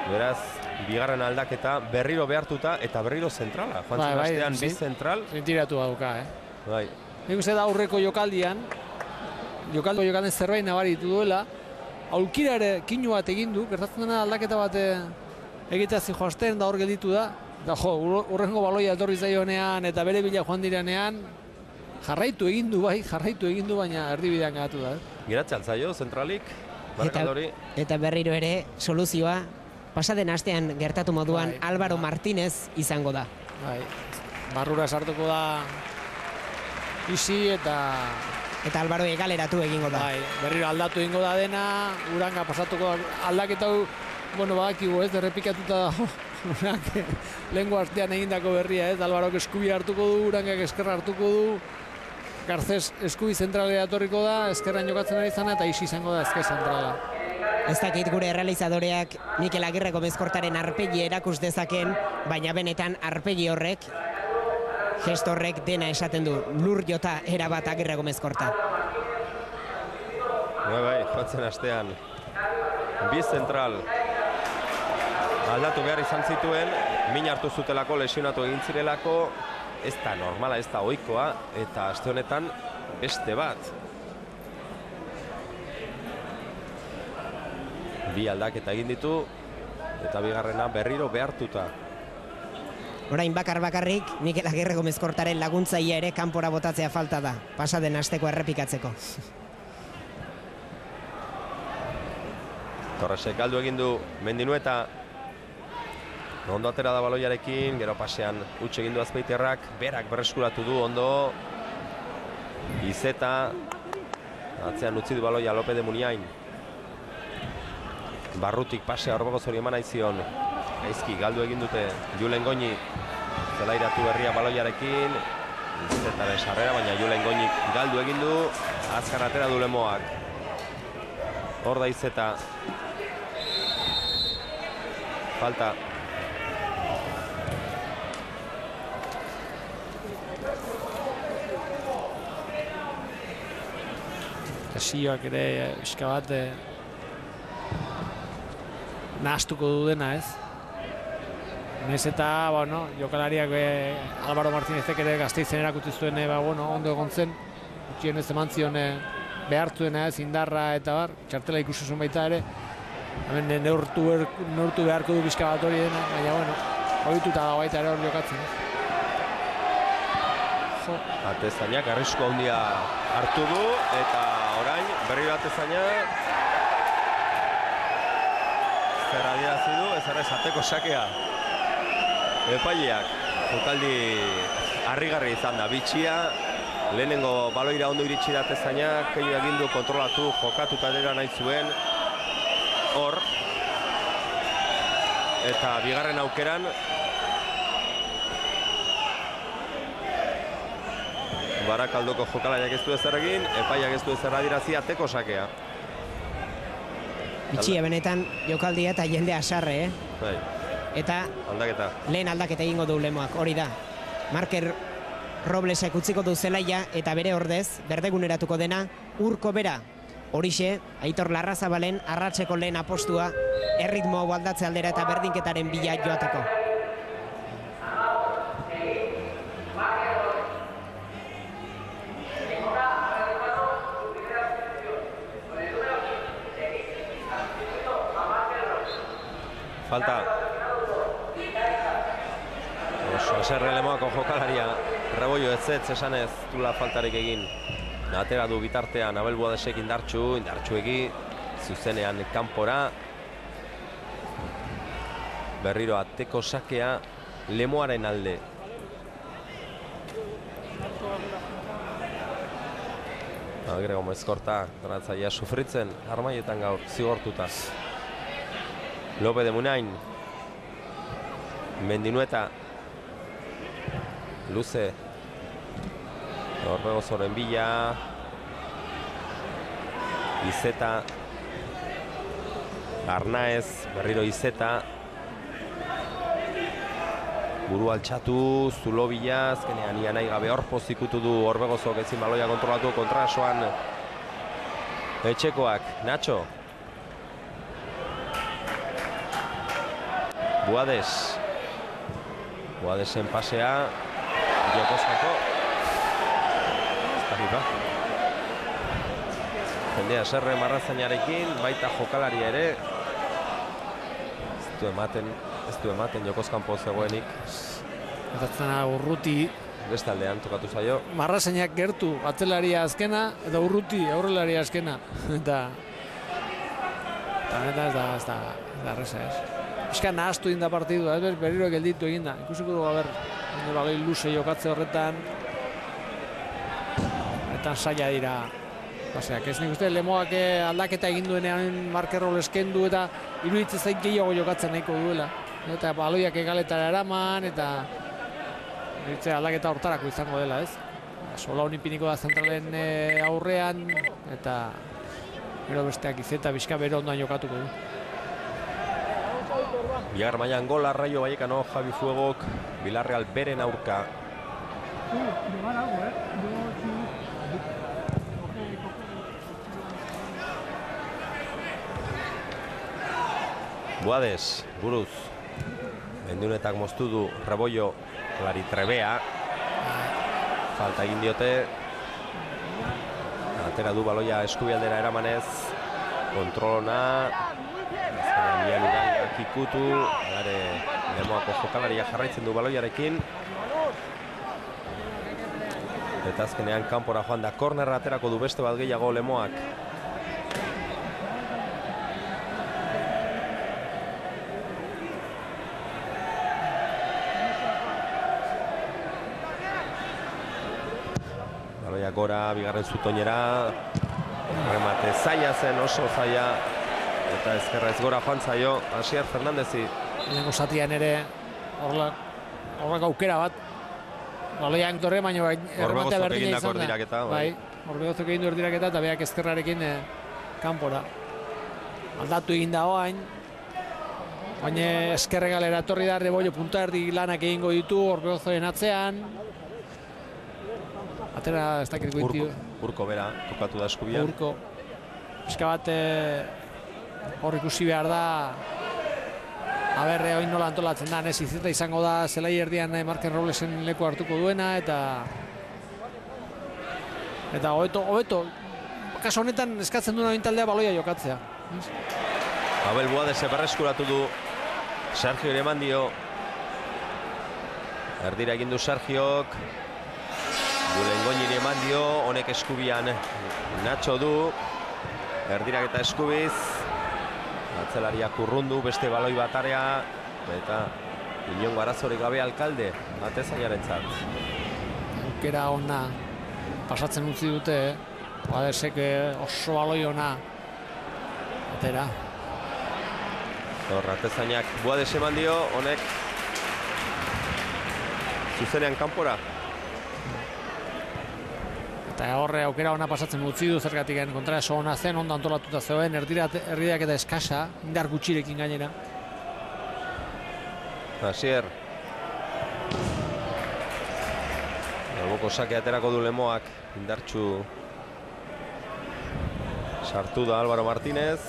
Beraz, bigarren aldaketa berriro behartuta eta berriro zentrala. Joan zen astean bi zentral. Zentiratu dauka, Bai. Nik uste da aurreko jokaldian zerbait nabaritu duela, aulkira ere kinu bat egin du, gertatzen dena aldaketa bat egitea zijoazten da hor gelditu da, da urrengo baloia etorri zaionean eta bere bila joan direnean, jarraitu egin du, baina erdibidean gatu da. Geratzen zaio, zentralik, eta berriro ere soluzioa, pasaden astean gertatu moduan Álvaro Martínez izango da. Barrura sartuko da Isi eta Álvaro egaleratu egingo da. Berriro aldatu egingo da dena, Uranga pasatuko aldaketa badakigu errepikatuta lehengo artean egindako berria Álvarok eskubi hartuko du, Urangak eskerra hartuko du, Garcés eskubi zentralera etorriko da, eskerran jokatzen ari zana eta Isi izango da ezker zentrala. Ez dakit gure realizadoreak Mikel Agirre Gomezkortaren arpegi erakus dezaken, baina benetan arpegi horrek, gesto horrek dena esaten du, lur jota erabat Agirre Gomezkorta. Bai, joatzen astean, bi zentral aldatu behar izan zituen, min hartu zutelako, lesionatu egin zirelako, ez da normala, ez da ohikoa, eta aste honetan beste bat. Bi aldaketa egin ditu, eta bigarrena berriro behartuta. Orain bakarrik, Mikel Agirre Gomezkortaren laguntzaia ere kanpora botatzea falta da, pasaden asteko errepikatzeko. Torresek galdu egin du Mendinueta, ondo atera da baloiarekin, gero pasean huts egin du Azpeitiarrak, berak berreskuratu du ondo, Izeta, atzean utzi du baloia López de Muniain. Barrutik pasea Orbogozori eman aizion, gaizki galdu egin dute Julen Goñi, zelairatu berria baloiarekin, Izetaren sarrera, baina Julen Goñik galdu egin du, azkar atera du Lemoak. Hor da Izeta. Falta. Kasioak ere eska bat nahastuko du dena, Nez eta, jokalariak Álvaro Martínezek ere Gasteizen erakutsi zuen, ondo egon zen, gutxien ez eman zion behartuena, indarra eta bar, txartela ikusi zuen baita ere, hemen neurtu beharko du bizka bat hori dena, baina, horituta da baita ere hor jokatzen. Atezainak arrisku handia hartu du, eta orain berriro Atezainak zer adierazi du, ez ateko sakea. Epaileak, jokaldi harrigarri izan da, bitxia, lehenengo baloira ondo iritsi da Atezainak, keinu egin du, kontrolatu, jokatu kadera nahi zuen, hor, eta bigarren aukeran, Barakaldoko jokalariak ez du ezer egin, epaiak ez du ezer adierazi, ateko sakea. Bitxia benetan jokaldia eta jende asarre, Bai. Eta lehen aldaketa egingo du Lemoak, hori da. Marker Roblesek utziko du zelaia eta bere ordez, berdeguneratuko dena, Urko Bera. Horixe, Aitor Larrazabalen arratseko lehen apostua, erritmo aldatze aldera eta berdinketaren bila joateko. Falta. Haserre Lemoako jokalaria, Rebollo ez esanez dula faltarik egin. Atera du bitartean Abel Boadesek indartxu egi, zuzenean kanpora. Berriro ateko sakea Lemoaren alde. Agirre Gomezkorta, granatzaia sufritzen, armaietan gaur, zigortuta. López de Muniain, Mendinueta, Luze, Orbegozoren bila, Izeta, Arnaez, berriro Izeta, buru altxatu, Zulo bila, azkenean ia nahi gabe horpoz ikutu du Orbegozok ezin baloia kontrolatu, kontrasoan etxekoak, Nacho. Buadesen pasea Jokoskako. Jendea serre Marrazainarekin, baita jokalaria ere. Ez du ematen Jokoskanpo zegoenik. Eta Urruti beste aldean tokatu zaio. Marrazainak gertu, atzelaria azkena, eta Urruti aurrelaria azkena. Eta ez da erreza ez. Eska nahaztu inda partidua, berriro gelditu eginda. Ikusiko dugu, baloi luze jokatze horretan. Horretan saia dira. Paseak, ez nik uste, Lemoak aldaketa egin duenean Marker Robles kendu eta iruditzen zait gehiago jokatzen nahiko duela. Eta baloiak egaletara eraman, eta aldaketa hortarako izango dela, ez? Sola honipiniko da zentralen aurrean, eta gero besteak izeta bizka bero ondoan jokatuko du. Bigar mailan gola Rayo Vallecano, Javi Fuegok, Villarreal beren aurka. Buades, buruz. Mendunetak moztu du Rebollo, Clari Trebea. Falta egin diote. Atera du baloia eskubialdera eramanez. Kontrolona. Azkenean Urangak ikutu. Lemoako jokalaria jarraitzen du baloiarekin. Eta azkenean kanpora joan da kornerra aterako du beste bat gehiago Lemoak. Gora, bigarren zutoinera, remate zaila zen, oso zaila, eta ezkerra ez gora joan zaio, Asier Fernandezi. Lehenko zatian ere, horrek aukera bat, baloiak dorre, baina errematea berdina izan da. Orbegozok egin du erdiraketa, eta beak ezkerrarekin kanpora. Aldatu egin da oain, baina ezkerregalera etorri da, Rebollo punta erdi lanak egingo ditu, Orbegozoren atzean. Atera ez dakit goitiu. Urko bera, kokatu da eskubian. Urko. Pizka bat hor ikusi behar da. Aberre hori nola antolatzen da, ez izeta izango da zelai erdian Marker Roblesen leku hartuko duena, eta hobeto, kaso honetan eskatzen duena taldea baloia jokatzea. Abel Buadese berreskuratu du Sergio ere eman dio. Erdira egin du Sergiok. Dulengoñiri eman dio, honek eskubian Nacho du. Erdirak eta eskubiz. Atzelariak urrundu, beste baloi batarea. Eta inongo arazorik gabe alkalde, atezainaren zat. Aukera ona pasatzen utzi dute, Buadesek oso baloi ona. Atera. Atezainak Buades eman dio, honek zuzenean kanpora. Eta horre aukera ona pasatzen utzi du zergatik kontra eso ona zen, ondo antolatuta zegoen, erdiak eta eskasa, indar gutxirekin gainera. Asier. Alboko sake aterako du Lemoak, indartxu sartu da Álvaro Martínez.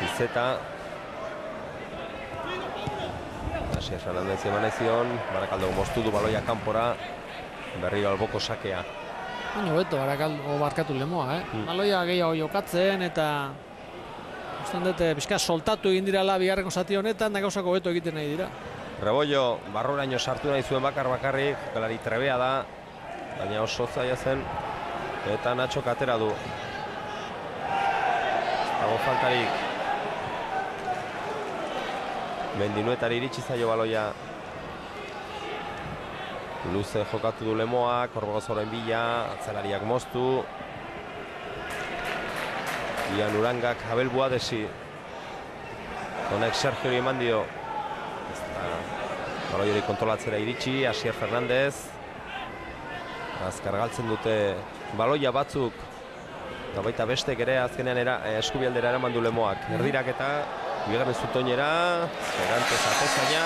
Izeta. Asier Fernandez eman ezion, Barakaldo moztu du baloia kanpora, berriro alboko sakea. Baina beto, Barakaldo barkatu Lemoa, baloia gehiago jokatzen eta ustean dute pixka soltatu egin dirala bigarreko zati honetan, da gauzako beto egiten nahi dira. Rebollo barroraino sartu nahi zuen bakarrik, jokalari Trebea da, baina oso zaila zen, eta Nacho atera du. Dago faltarik. Mendinuetari iritsi zaio baloia. Luze jokatu du Lemoak, Orbegozoren bila, atzelariak moztu. Ian Urangak Abel Buadesi. Honek Sergio eman dio. Baloiari kontrolatzera iritsi, Asier Fernandez. Azkar galtzen dute baloia batzuk. Eta baita bestek ere azkenean eskubialdera eraman du Lemoak. Erdirak eta bigarren zutoinera, Cervantes atezaina.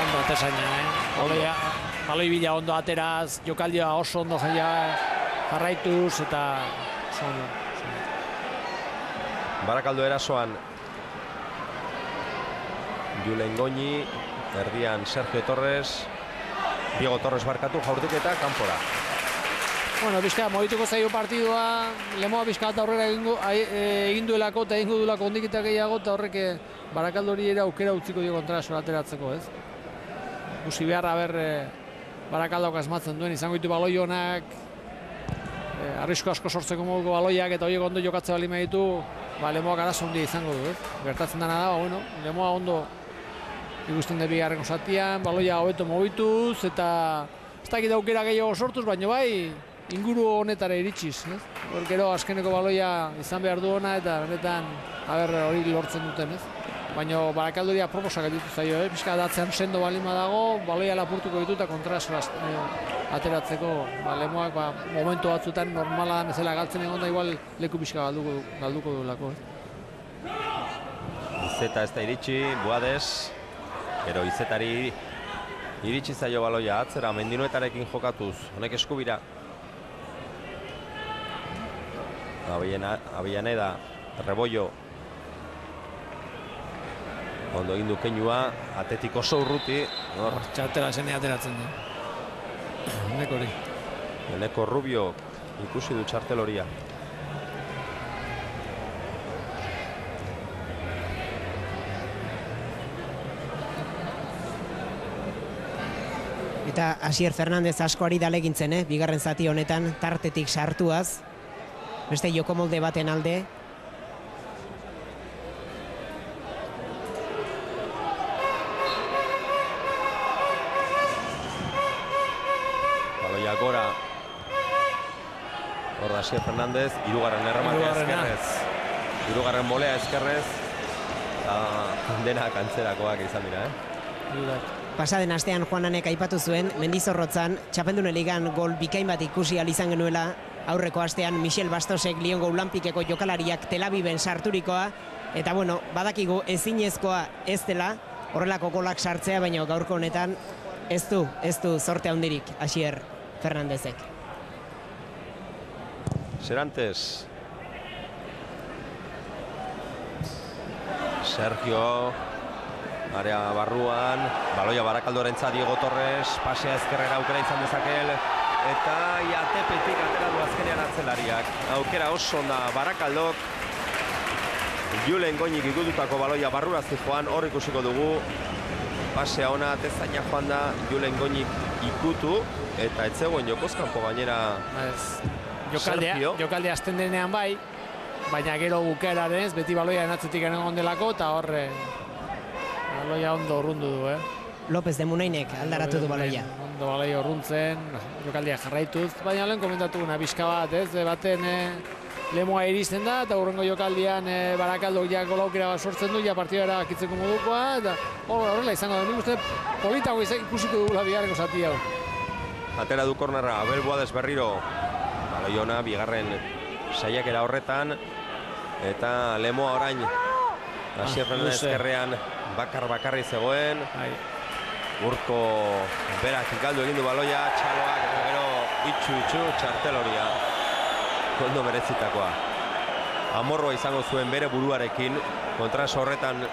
Ondo atezaina, baloi bila ondo ateraz, jokaldia oso ondo jarraituz eta Barakaldo erasoan Julen Goñi, erdian Sergio Torres, Diego Torres barkatu, jaurtiketa kanpora. Bueno, bizka, mogituko zaio partidua, Lemoa bizka eta aurrera egin duelako eta egingo duelako ondikita gehiago, eta horrek Barakaldori era aukera utziko dio kontraso ateratzeko, ez? Gusi beharra Barakaldauk asmatzen duen, izango ditu baloi honak, arrisko asko sortzeko moduko baloiak eta horiek ondo jokatze bali ditu, Lemoak arazo handia izango du, ez? Gertatzen dena da, bueno, Lemoa ondo ikusten da bigarren zatian, baloia hobeto mugituz eta ez dakit aukera gehiago sortuz, baina bai inguru honetara iritsiz, ez? Gero azkeneko baloia izan behar du ona eta benetan hori lortzen duten, ez? Baina Barakaldoria proposak ditu zaio, pixka datzean sendo balima dago, baloia lapurtuko ditu eta kontraso ateratzeko, Lemoak momentu batzutan normala bezala galtzen egon da igual leku pixka galduko duelako. Izeta ez da iritsi, Buades, gero Izetari iritsi zaio baloia atzera, Mendinuetarekin jokatuz, honek eskubira. Avellaneda, Rebollo, ondo egin du keinua, atetik oso urruti. Txartela zene ateratzen du. Eneko hori. Eneko Rubio ikusi du txartel horia. Eta Asier Fernandez asko ari dalegintzen, bigarren zati honetan, tartetik sartuaz. Beste jokomolde baten alde. Baloia gora. Hor da Asier Fernandez, hirugarren errematea ezkerrez. Hirugarren molea ezkerrez. Dena kantzerakoak izan dira, Pasaden astean Juananek aipatu zuen, Mendizorrotzan, Txapeldune Ligan gol bikain bat ikusi izan genuela, aurreko astean Michel Bastosek Liongo Olampikeko jokalariak Tel Aviven sarturikoa, eta bueno, badakigu ezinezkoa ez dela, horrelako golak sartzea, baina gaurko honetan ez du zorte handirik Asier Fernandezek. Serantes. Sergio, area barruan, baloia Barakaldorentzat Diego Torres, pasea ezkerrera aukera izan dezakel, eta Iatepetik atera du azkenean atzelariak. Aukera oso onda Barakaldok, Julen Goñik ikututako baloia barrura zijoan, hor ikusiko dugu, pasea ona atezaina joan da, Julen Goñik ikutu, eta etzegoen jokozkanpo gainera Sergio. Jokalde azten denean bai, baina gero bukaeraren ez, beti baloia enatzetik egon delako, eta horre baloia ondo urrundu du, López de Munainek aldaratu du baloia. Ondo baloia urruntzen, jokaldia jarraituz, baina lehen komentatu guna bizka bat, ez? Baten Lemoa iristen da, eta hurrengo jokaldian Barakaldok ja golaukera bat sortzen du, ja partidara akitzeko modukoa, eta horrela izango da, nik uste politago ikusiko dugula bigarreko zati hau. Atera du kornerra, Abel Buades berriro, baloiona, bigarren saiakera horretan, eta Lemoa orain, Asier Fernandez ezkerrean bakarri zegoen. Urko berak galdu egin du baloia, txaloak, eta gero itxu, txartel horia. Ondo merezitakoa. Amorroa izango zuen bere buruarekin, kontraso horretan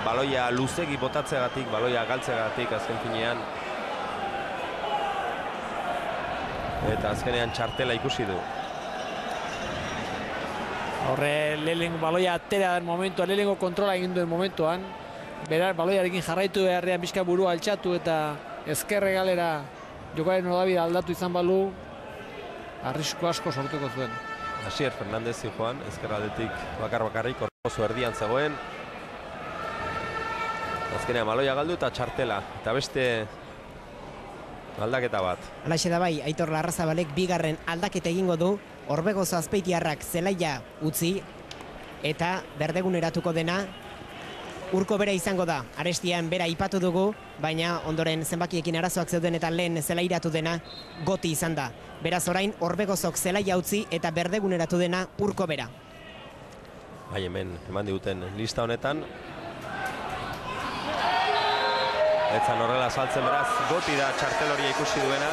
baloia luzegi botatzegatik, baloia galtzegatik azken finean. Eta azkenean txartela ikusi du. Horre, lehenengo baloia atera den momentuan, lehenengo kontrola egin duen momentuan, berar baloiarekin jarraitu beharrean bizka burua altxatu eta ezkerre galera jokalaren odabidea aldatu izan balu, arrisko asko sortuko zuen. Asier Fernandez zijoan, ezkerraldetik bakarrik, oso erdian zegoen. Azkenean baloia galdu eta txartela, eta beste aldaketa bat. Halaxe da bai, Aitor Larrazabalek bigarren aldaketa egingo du, Orbegozo Azpeitiarrak zelaia utzi, eta berdeguneratuko dena Urko bera izango da. Arestian bera ipatu dugu, baina ondoren zenbakiekin arazoak zeuden eta lehen zelairatu dena Goti izan da. Beraz orain Orbegozok zelaia utzi eta berdeguneratu dena Urko bera. Bai, hemen eman diguten lista honetan. Etzan horrela saltzen beraz, Goti da txartel horia ikusi duena.